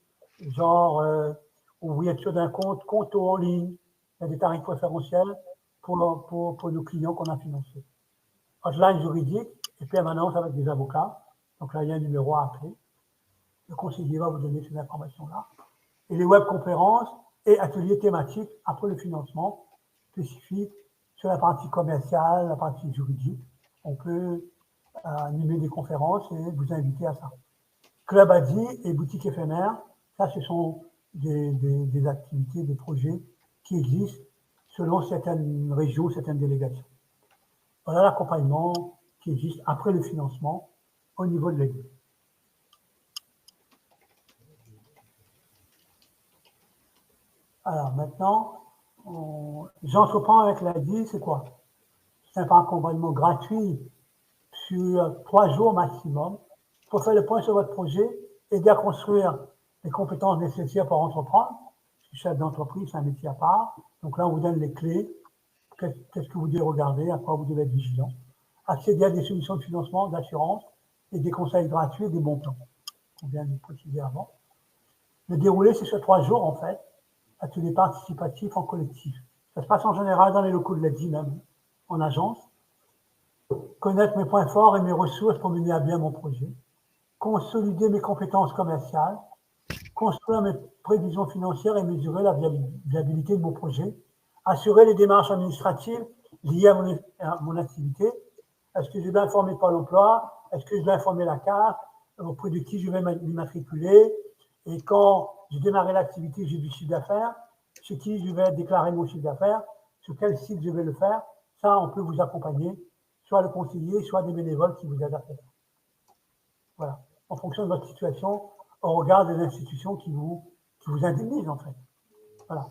genre ouverture d'un compte en ligne, il y a des tarifs préférentiels pour nos clients qu'on a financés. Hotline juridique et permanence avec des avocats. Donc là, il y a un numéro à appeler. Le conseiller va vous donner ces informations-là. Et les webconférences et ateliers thématiques après le financement spécifique sur la partie commerciale, la partie juridique. On peut animer des conférences et vous inviter à ça. Club Adi et boutique éphémère, ça, ce sont des activités, des projets qui existent selon certaines régions, certaines délégations. Voilà l'accompagnement qui existe après le financement au niveau de l'aide. Alors maintenant, j'entreprends avec l'ADI, c'est quoi? C'est un accompagnement gratuit sur 3 jours maximum pour faire le point sur votre projet, aider à construire les compétences nécessaires pour entreprendre. Chef d'entreprise, c'est un métier à part. Donc là, on vous donne les clés. Qu'est-ce que vous devez regarder, à quoi vous devez être vigilant. Accéder à des solutions de financement, d'assurance et des conseils gratuits et des bons plans. On vient de le préciser avant. Le déroulé, c'est sur 3 jours, en fait. Ateliers participatifs en collectif. Ça se passe en général dans les locaux de l'ADI, même en agence. Connaître mes points forts et mes ressources pour mener à bien mon projet. Consolider mes compétences commerciales. Construire mes prévisions financières et mesurer la viabilité de mon projet. Assurer les démarches administratives liées à mon activité. Est-ce que je vais informer Pôle emploi? Est-ce que je vais informer la CAF? Auprès de qui je vais m'immatriculer? Et quand j'ai démarré l'activité, j'ai du chiffre d'affaires. Chez qui je vais déclarer mon chiffre d'affaires? Sur quel site je vais le faire? Ça, on peut vous accompagner, soit le conseiller, soit des bénévoles qui vous aident à faire. Voilà. En fonction de votre situation, au regard des institutions qui vous indemnisent, en fait. Voilà.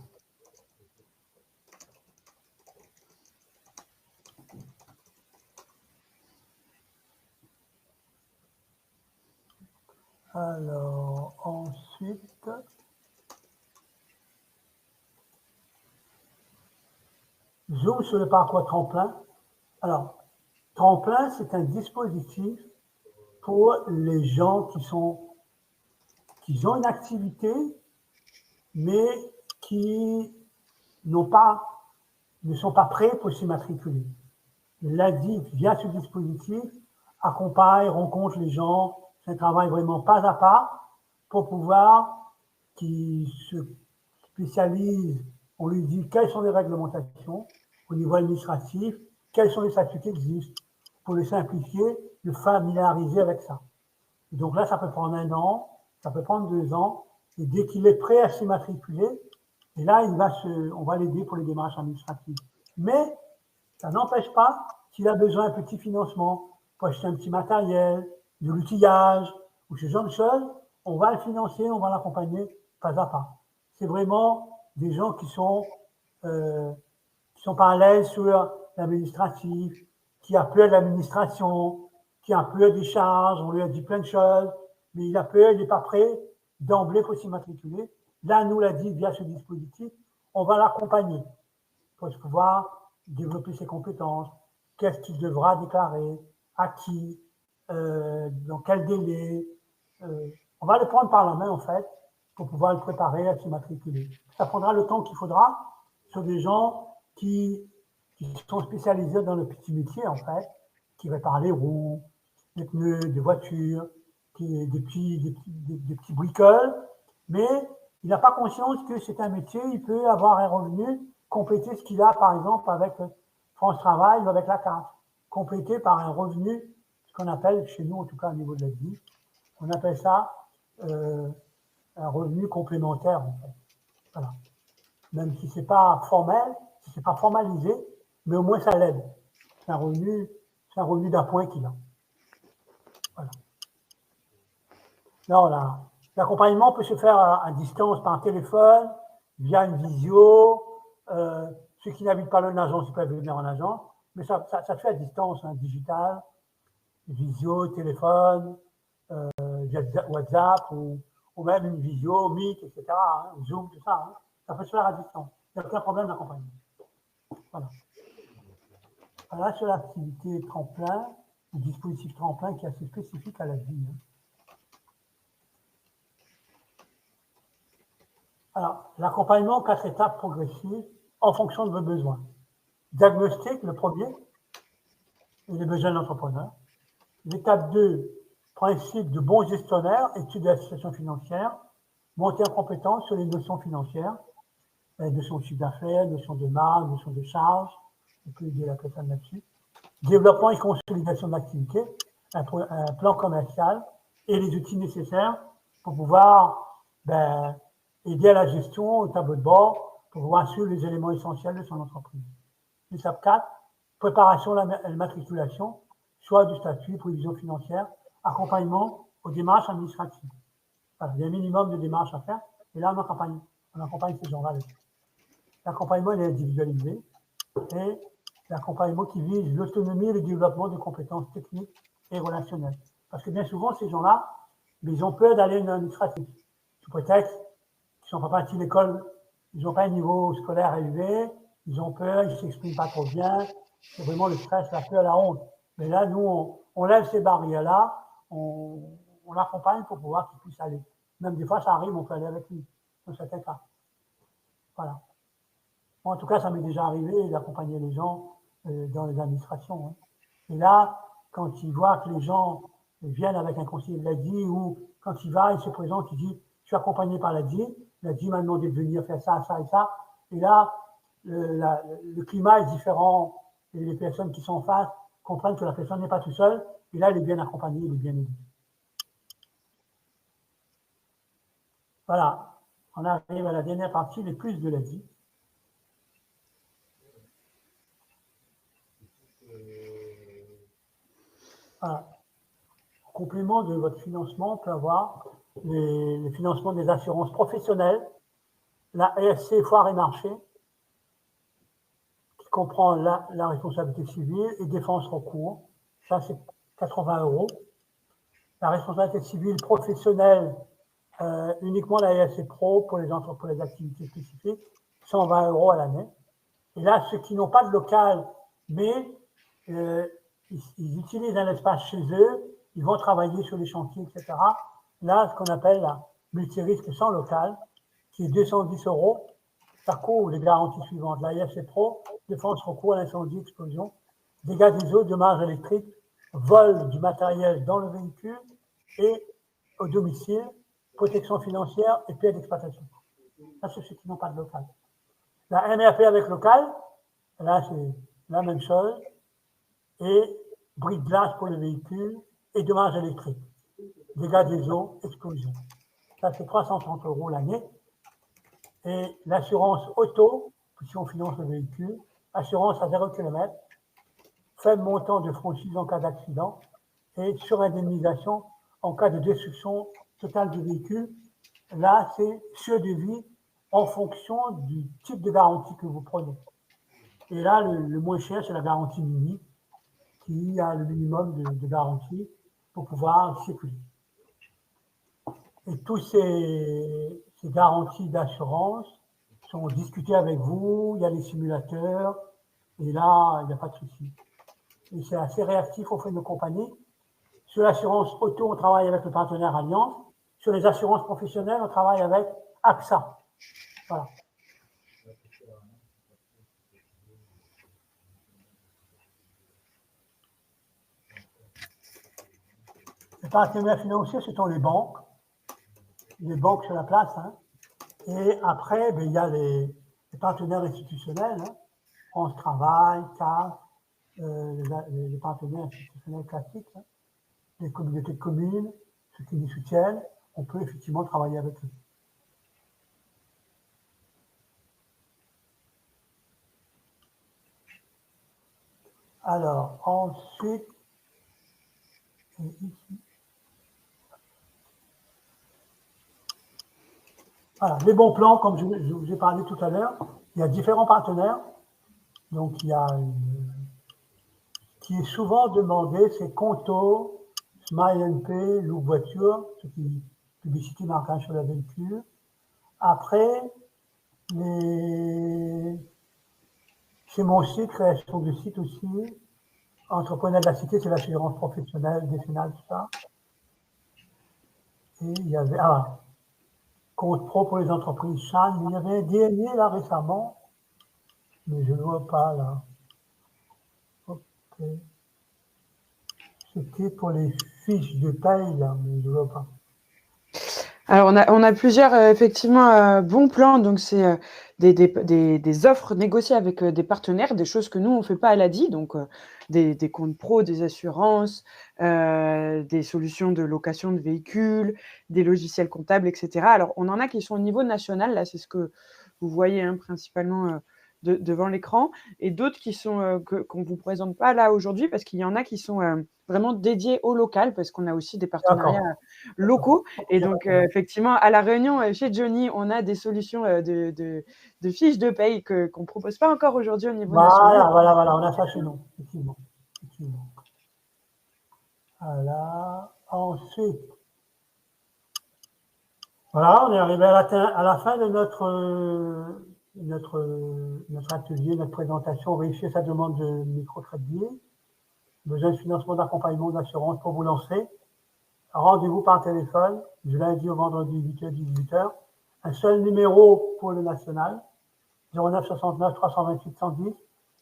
Alors, ensuite, zoom sur le parcours tremplin. Alors, tremplin, c'est un dispositif pour les gens qui ont une activité, mais qui ne sont pas prêts pour s'y matriculer. L'ADI, via ce dispositif, accompagne, rencontre les gens, c'est un travail vraiment pas à pas pour pouvoir qu'ils se spécialisent. On lui dit quelles sont les réglementations au niveau administratif, quels sont les statuts qui existent, pour le simplifier, le familiariser avec ça. Et donc là, ça peut prendre 1 an, ça peut prendre 2 ans, et dès qu'il est prêt à s'y matriculer, et là, on va l'aider pour les démarches administratives. Mais ça n'empêche pas, s'il a besoin d'un petit financement pour acheter un petit matériel, de l'outillage, ou ce genre de choses, on va le financer, on va l'accompagner pas à pas. C'est vraiment des gens qui sont pas à l'aise sur l'administratif, qui a peur de l'administration, qui a peur des charges, on lui a dit plein de choses, mais il a peur, il n'est pas prêt d'emblée pour s'y matriculer. Là, nous l'a dit via ce dispositif, on va l'accompagner pour pouvoir développer ses compétences, qu'est-ce qu'il devra déclarer, à qui, dans quel délai. On va le prendre par la main, en fait, pour pouvoir le préparer à se matriculer. Ça prendra le temps qu'il faudra sur des gens qui sont spécialisés dans le petit métier, en fait, qui réparent les roues, les pneus des voitures, des petits bricoles, mais il n'a pas conscience que c'est un métier, il peut avoir un revenu compléter ce qu'il a, par exemple, avec France Travail ou avec la carte. Compléter par un revenu, ce qu'on appelle, chez nous, en tout cas au niveau de la vie, on appelle ça un revenu complémentaire, en fait. Voilà. Même si c'est pas formel, si c'est pas formalisé, mais au moins ça l'aide. C'est un revenu d'appoint qu'il a. Voilà. Non, l'accompagnement peut se faire à distance par téléphone, via une visio. Ceux qui n'habitent pas loin de l'agence, ils peuvent venir en agence, mais ça se fait à distance, hein, digital, visio, téléphone, via WhatsApp ou même une visio, Meet, etc., hein, Zoom, tout ça. Hein. Ça peut se faire à distance. Il n'y a aucun problème d'accompagnement. Voilà. Voilà sur l'activité tremplin, le dispositif tremplin qui est assez spécifique à la vie. Hein. Alors, l'accompagnement, 4 étapes progressives en fonction de vos besoins. Diagnostic, le premier, et les besoins de l'entrepreneur. L'étape 2, principe de bon gestionnaire, étude de la situation financière, monter en compétence sur les notions financières, les notions de chiffre d'affaires, notions de marge, notions de charge, on peut aider la personne là-dessus. Développement et consolidation de l'activité, un plan commercial et les outils nécessaires pour pouvoir aider à la gestion, au tableau de bord, pour pouvoir suivre les éléments essentiels de son entreprise. L'étape 4, préparation et matriculation, choix du statut, prévision financière, accompagnement aux démarches administratives. Voilà, il y a un minimum de démarches à faire, et là, on accompagne ces gens-là. L'accompagnement est individualisé, et l'accompagnement qui vise l'autonomie et le développement de compétences techniques et relationnelles. Parce que bien souvent, ces gens-là, ils ont peur d'aller dans l'administratif, sous prétexte qu'ils ne sont pas partis de l'école, ils n'ont pas un niveau scolaire élevé, ils ont peur, ils ne s'expriment pas trop bien, c'est vraiment le stress, la peur, la honte. Mais là, nous, on lève ces barrières-là, on l'accompagne pour pouvoir qu'il puisse aller. Même des fois, ça arrive, on peut aller avec lui, dans certains cas. Voilà. Moi, en tout cas, ça m'est déjà arrivé d'accompagner les gens dans les administrations. Hein. Et là, quand ils voient que les gens viennent avec un conseiller de l'ADI ou quand il va, il se présente, il dit « Je suis accompagné par l'ADI m'a demandé de venir faire ça, ça et ça. » Et là, le climat est différent et les personnes qui sont en face comprennent que la personne n'est pas tout seule. Et là, il est bien accompagné, il est bien aidé. Voilà, on arrive à la dernière partie, les plus de l'ADI. Voilà. En complément de votre financement, on peut avoir les financements des assurances professionnelles, la ESC Foire et Marché, qui comprend la responsabilité civile et défense recours. Ça, c'est 80 €. La responsabilité civile professionnelle, uniquement la ESC Pro pour les activités spécifiques, 120 € à l'année. Et là, ceux qui n'ont pas de local, mais ils utilisent un espace chez eux, ils vont travailler sur les chantiers, etc. Là, ce qu'on appelle la multirisque sans local, qui est 210 €, ça couvre les garanties suivantes. La IFC Pro, défense recours à l'incendie, explosion, dégâts des eaux, dommages électriques, vol du matériel dans le véhicule et au domicile, protection financière et paie d'exploitation. Ça, c'est ceux qui n'ont pas de local. La MRP avec local, là, c'est la même chose. Et bris de glace pour le véhicule et dommages électriques. Dégâts des eaux, explosion. Ça, c'est 330 € l'année. Et l'assurance auto, si on finance le véhicule, assurance à 0 km, faible montant de franchise en cas d'accident et surindemnisation en cas de destruction totale du véhicule. Là, c'est surdevis en fonction du type de garantie que vous prenez. Et là, le moins cher, c'est la garantie mini, qui a le minimum de garantie pour pouvoir circuler. Et tous ces garanties d'assurance sont discutées avec vous, il y a les simulateurs, et là, il n'y a pas de souci. Et c'est assez réactif auprès de nos compagnies. Sur l'assurance auto, on travaille avec le partenaire Allianz. Sur les assurances professionnelles, on travaille avec AXA. Voilà. Les partenaires financiers, ce sont les banques sur la place. Hein. Et après, il y a les partenaires institutionnels, hein, France Travail, CAF, les partenaires institutionnels classiques, hein, les communautés de communes, ceux qui nous soutiennent, on peut effectivement travailler avec eux. Alors, ensuite, ici. Voilà, les bons plans, comme je vous ai parlé tout à l'heure, il y a différents partenaires. Donc, il y a qui est souvent demandé, c'est Conto, Smile NP, Loop Voiture, ce qui publicité marquage sur le véhicule. Après, c'est mon site, création de site aussi. Entrepreneur de la cité, c'est l'assurance professionnelle, décennale, tout ça. Et il y avait, Compte Pro pour les entreprises Chan. Il y avait un dernier là récemment, mais je ne le vois pas là. Ok. C'était pour les fiches de paye là, mais je ne le vois pas. Alors, on a plusieurs, effectivement, bons plans. Donc, c'est des offres négociées avec des partenaires, des choses que nous, on ne fait pas à l'ADI. Donc, des comptes pro, des assurances, des solutions de location de véhicules, des logiciels comptables, etc. Alors, on en a qui sont au niveau national. Là, c'est ce que vous voyez hein, principalement devant l'écran. Et d'autres qui sont qu'on ne vous présente pas là aujourd'hui parce qu'il y en a qui sont vraiment dédiés au local parce qu'on a aussi des partenariats locaux. Et donc, effectivement, à La Réunion, chez Johnny, on a des solutions de fiches de paye qu'on ne propose pas encore aujourd'hui au niveau national. Voilà, on a ça chez nous, effectivement. Voilà, ensuite, voilà, on est arrivé à la fin de notre atelier, notre présentation. Vérifiez sa demande de microcrédit, besoin de financement, d'accompagnement, d'assurance pour vous lancer. Rendez-vous par téléphone, du lundi au vendredi, 8h, 18h. Un seul numéro pour le national, 09 69 328 110.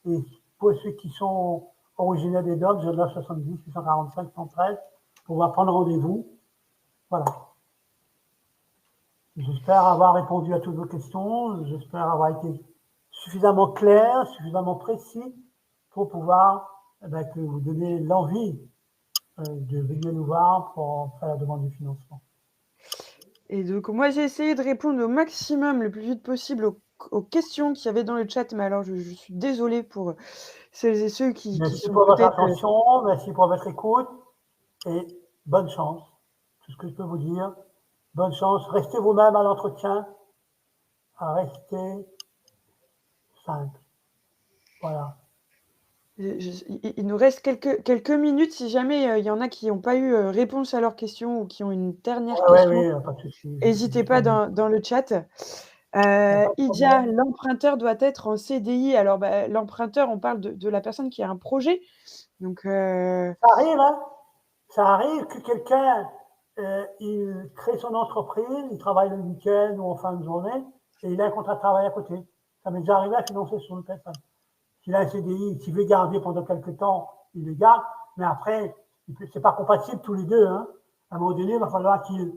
Et pour ceux qui sont originaires des DOC, 09 70 845 113, pour pouvoir prendre rendez-vous. Voilà. J'espère avoir répondu à toutes vos questions. J'espère avoir été suffisamment clair, suffisamment précis pour pouvoir que vous donner l'envie de venir nous voir pour faire la demande de financement. Et donc, moi, j'ai essayé de répondre au maximum, le plus vite possible, aux questions qu'il y avait dans le chat. Mais alors, je suis désolée pour celles et ceux qui merci sont pour votre peut-être... attention, merci pour votre écoute et bonne chance. Tout ce que je peux vous dire. Bonne chance. Restez vous-même à l'entretien. Restez simple. Voilà. Il nous reste quelques minutes. Si jamais il y en a qui n'ont pas eu réponse à leurs questions ou qui ont une dernière question, oui, pas de souci. n'hésitez pas dans le chat. Idia, l'emprunteur doit être en CDI. Alors, l'emprunteur, on parle de la personne qui a un projet. Donc, ça arrive, hein. Ça arrive que quelqu'un, il crée son entreprise, il travaille le week-end ou en fin de journée, et il a un contrat de travail à côté. Ça m'est déjà arrivé à financer sur une personne. S'il a un CDI, s'il veut garder pendant quelques temps, il le garde, mais après, c'est pas compatible tous les deux, hein. À un moment donné, il va falloir qu'il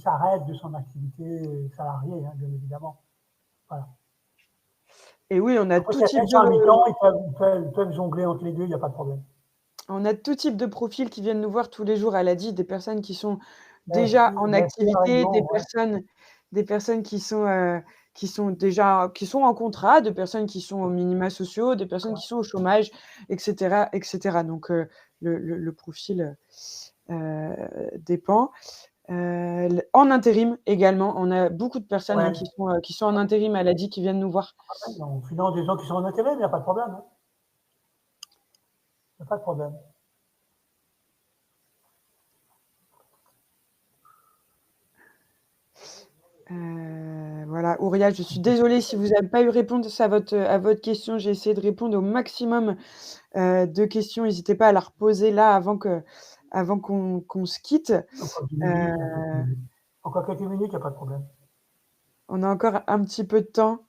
s'arrête de son activité salariée, hein, bien évidemment. Voilà. Et oui, on a après, tout type de... Ils peuvent jongler entre les deux, il n'y a pas de problème. On a tout type de profils qui viennent nous voir tous les jours à l'ADI, des personnes qui sont déjà en activité, des personnes qui sont en contrat, des personnes qui sont aux minima sociaux, des personnes qui sont au chômage, etc., etc. Donc, le profil dépend. En intérim également, on a beaucoup de personnes qui sont en intérim à l'ADI qui viennent nous voir. On finance des gens qui sont en intérim, il n'y a pas de problème. Hein. Il n'y a pas de problème. Voilà, Ouria, je suis désolée si vous n'avez pas eu réponse à votre question. J'ai essayé de répondre au maximum de questions. N'hésitez pas à la reposer là avant qu'on se quitte. Encore quelques minutes, il n'y a pas de problème. On a encore un petit peu de temps.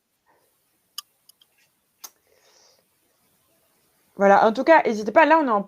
Voilà, en tout cas, n'hésitez pas. Là, on est en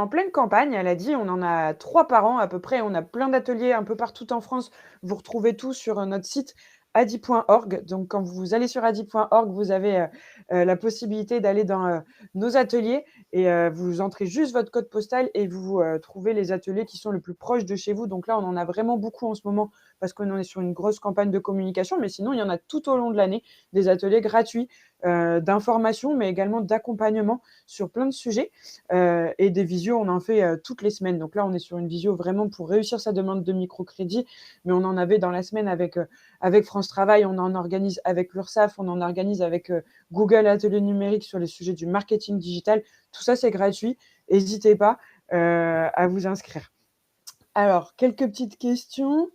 pleine campagne. Elle a dit, on en a 3 par an à peu près. On a plein d'ateliers un peu partout en France. Vous retrouvez tout sur notre site adi.org. Donc, quand vous allez sur adi.org, vous avez la possibilité d'aller dans nos ateliers et vous entrez juste votre code postal et vous trouvez les ateliers qui sont le plus proches de chez vous. Donc là, on en a vraiment beaucoup en ce moment parce qu'on est sur une grosse campagne de communication, mais sinon, il y en a tout au long de l'année, des ateliers gratuits d'information, mais également d'accompagnement sur plein de sujets et des visios, on en fait toutes les semaines. Donc là, on est sur une visio vraiment pour réussir sa demande de microcrédit, mais on en avait dans la semaine avec France Travail, on en organise avec l'URSSAF, on en organise avec Google Atelier numérique sur les sujets du marketing digital. Tout ça, c'est gratuit. N'hésitez pas à vous inscrire. Alors, quelques petites questions.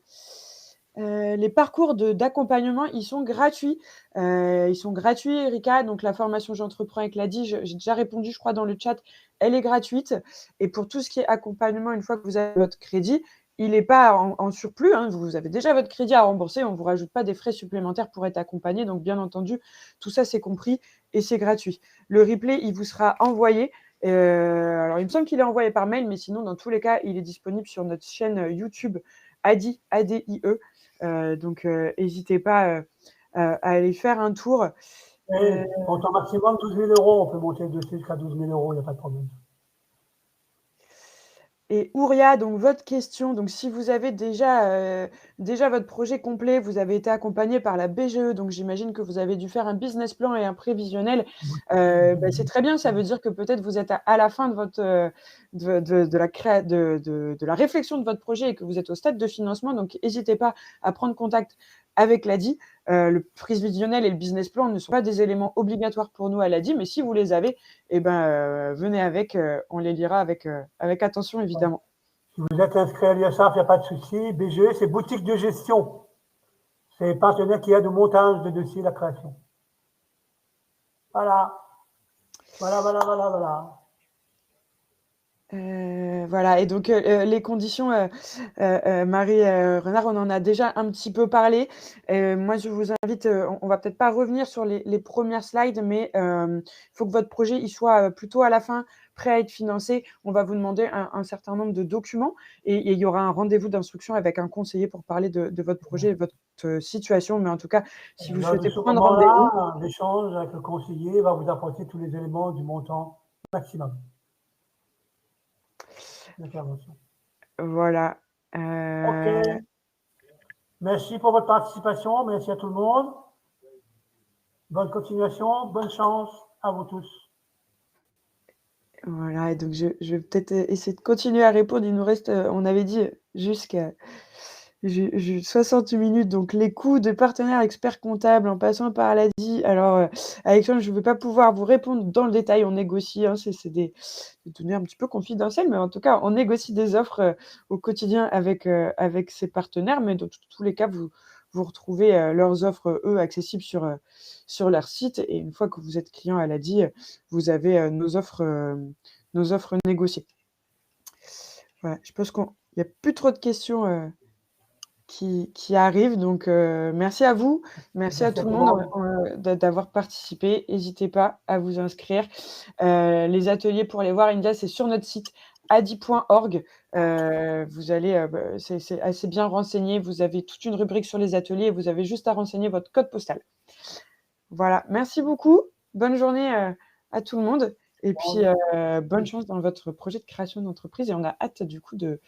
Les parcours d'accompagnement, ils sont gratuits. Erika. Donc, la formation J'entreprends avec l'ADI, j'ai déjà répondu, je crois, dans le chat, elle est gratuite. Et pour tout ce qui est accompagnement, une fois que vous avez votre crédit, il n'est pas en surplus. Hein, vous avez déjà votre crédit à rembourser. On ne vous rajoute pas des frais supplémentaires pour être accompagné. Donc, bien entendu, tout ça, c'est compris et c'est gratuit. Le replay, il vous sera envoyé. Alors, il me semble qu'il est envoyé par mail, mais sinon, dans tous les cas, il est disponible sur notre chaîne YouTube ADIE. Donc, n'hésitez pas à aller faire un tour. Et montant maximum 12 000 €, on peut monter dessus jusqu'à 12 000 €, il n'y a pas de problème. Et Ouria, donc votre question, donc si vous avez déjà votre projet complet, vous avez été accompagné par la BGE, donc j'imagine que vous avez dû faire un business plan et un prévisionnel. C'est très bien, ça veut dire que peut-être vous êtes à la fin de votre de la réflexion de votre projet et que vous êtes au stade de financement. Donc n'hésitez pas à prendre contact avec l'ADI. Le prévisionnel et le business plan ne sont pas des éléments obligatoires pour nous à l'ADI, mais si vous les avez, venez avec, on les lira avec attention, évidemment. Si vous êtes inscrit à l'URSSAF, il n'y a pas de souci. BGE, c'est boutique de gestion. C'est partenaire qui aide au montage de dossiers, la création. Voilà. Voilà, et donc les conditions, Marie Renard, on en a déjà un petit peu parlé. Moi, je vous invite, on va peut-être pas revenir sur les premières slides, mais il faut que votre projet il soit plutôt à la fin prêt à être financé. On va vous demander un certain nombre de documents et il y aura un rendez-vous d'instruction avec un conseiller pour parler de votre projet et de votre situation. Mais en tout cas, si vous souhaitez prendre rendez-vous, l'échange avec le conseiller va vous apporter tous les éléments du montant maximum d'intervention. Voilà. Ok. Merci pour votre participation. Merci à tout le monde. Bonne continuation. Bonne chance à vous tous. Voilà, et donc je vais peut-être essayer de continuer à répondre. Il nous reste, on avait dit, jusqu'à 60 minutes. Donc, les coûts de partenaires experts comptables en passant par l'ADI. Alors, Alexandre, je ne vais pas pouvoir vous répondre dans le détail. On négocie, hein, c'est des données un petit peu confidentielles, mais en tout cas, on négocie des offres au quotidien avec ces partenaires. Mais dans tous les cas, vous retrouvez leurs offres, eux, accessibles sur leur site. Et une fois que vous êtes client à l'ADI, vous avez nos offres négociées. Voilà, je pense qu'il n'y a plus trop de questions qui arrivent. Donc, merci à vous. Merci à tout le monde d'avoir participé. N'hésitez pas à vous inscrire. Les ateliers pour les voir, India, c'est sur notre site adi.org. Vous allez, c'est assez bien renseigné. Vous avez toute une rubrique sur les ateliers et vous avez juste à renseigner votre code postal. Voilà, merci beaucoup. Bonne journée à tout le monde. Et puis, bonne chance dans votre projet de création d'entreprise. Et on a hâte, du coup, de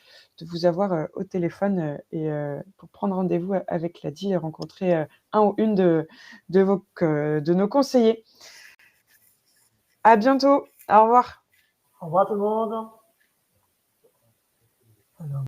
vous avoir au téléphone et pour prendre rendez-vous avec l'ADI et rencontrer un ou une de nos conseillers. À bientôt. Au revoir. Au revoir tout le monde. Alors.